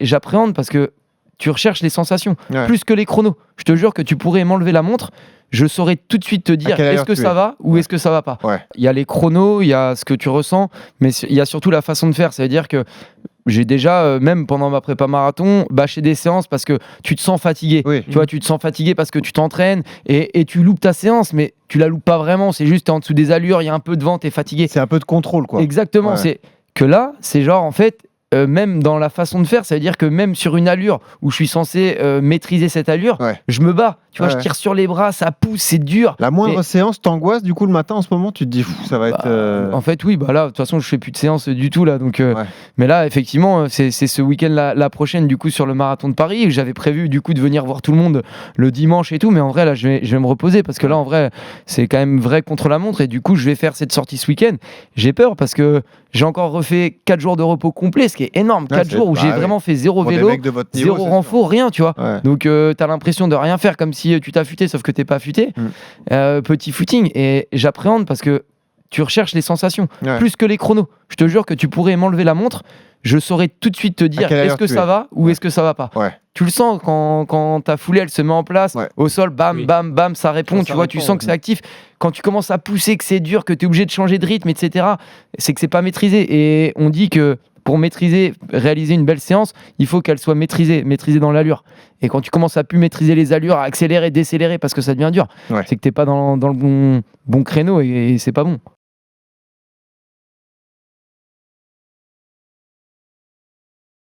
Et j'appréhende parce que tu recherches les sensations, Ouais. plus que les chronos. Je te jure que tu pourrais m'enlever la montre, je saurais tout de suite te dire quelle est-ce heure que tu ça es. va ou Ouais. est-ce que ça va pas. Ouais. Il y a les chronos, il y a ce que tu ressens, mais il y a surtout la façon de faire. Ça veut dire que j'ai déjà, même pendant ma prépa marathon, bâché des séances parce que tu te sens fatigué. Oui. Tu vois, tu te sens fatigué parce que tu t'entraînes et tu loupes ta séance, mais tu la loupes pas vraiment. C'est juste t'es en dessous des allures, il y a un peu de vent, t'es fatigué. C'est un peu de contrôle, quoi. Exactement. Ouais. C'est que là, c'est genre en fait. Même dans la façon de faire, ça veut dire que même sur une allure où je suis censé maîtriser cette allure, Ouais. je me bats. Tu vois, Ouais, je ouais. tire sur les bras, ça pousse, c'est dur. La moindre Mais- séance t'angoisse du coup le matin en ce moment, tu te dis ça va être. En fait, oui, bah là, de toute façon, je fais plus de séance du tout là. Donc, Ouais. mais là, effectivement, c'est ce week-end la prochaine, du coup, sur le marathon de Paris. J'avais prévu, du coup, de venir voir tout le monde le dimanche et tout. Mais en vrai, là, je vais me reposer parce que là, en vrai, c'est quand même vrai contre la montre. Et du coup, je vais faire cette sortie ce week-end. J'ai peur parce que j'ai encore refait 4 jours de repos complet, ce qui est énorme. Ouais, 4 c'est- jours où bah j'ai oui. vraiment fait zéro Pour des vélo, mecs de votre niveau, zéro c'est renfort, rien, tu vois. Ouais. Donc, t'as l'impression de rien faire comme si tu t'affûtais, sauf que t'es pas affûté. Petit footing. Et j'appréhende parce que tu recherches les sensations, Ouais. plus que les chronos. Je te jure que tu pourrais m'enlever la montre, je saurais tout de suite te dire quelle est-ce allure que tu ça es. va ou Ouais. est-ce que ça va pas. Ouais. Tu le sens quand ta foulée elle se met en place, Ouais. au sol, bam, Oui. bam, bam, ça répond, Quand tu ça vois, tu répond, sens que c'est actif. Quand tu commences à pousser, que c'est dur, que tu es obligé de changer de rythme, etc., c'est que c'est pas maîtrisé. Et on dit que pour maîtriser, réaliser une belle séance, il faut qu'elle soit maîtrisée dans l'allure. Et quand tu commences à plus maîtriser les allures, à accélérer, décélérer parce que ça devient dur, Ouais. c'est que t'es pas dans le bon créneau et c'est pas bon.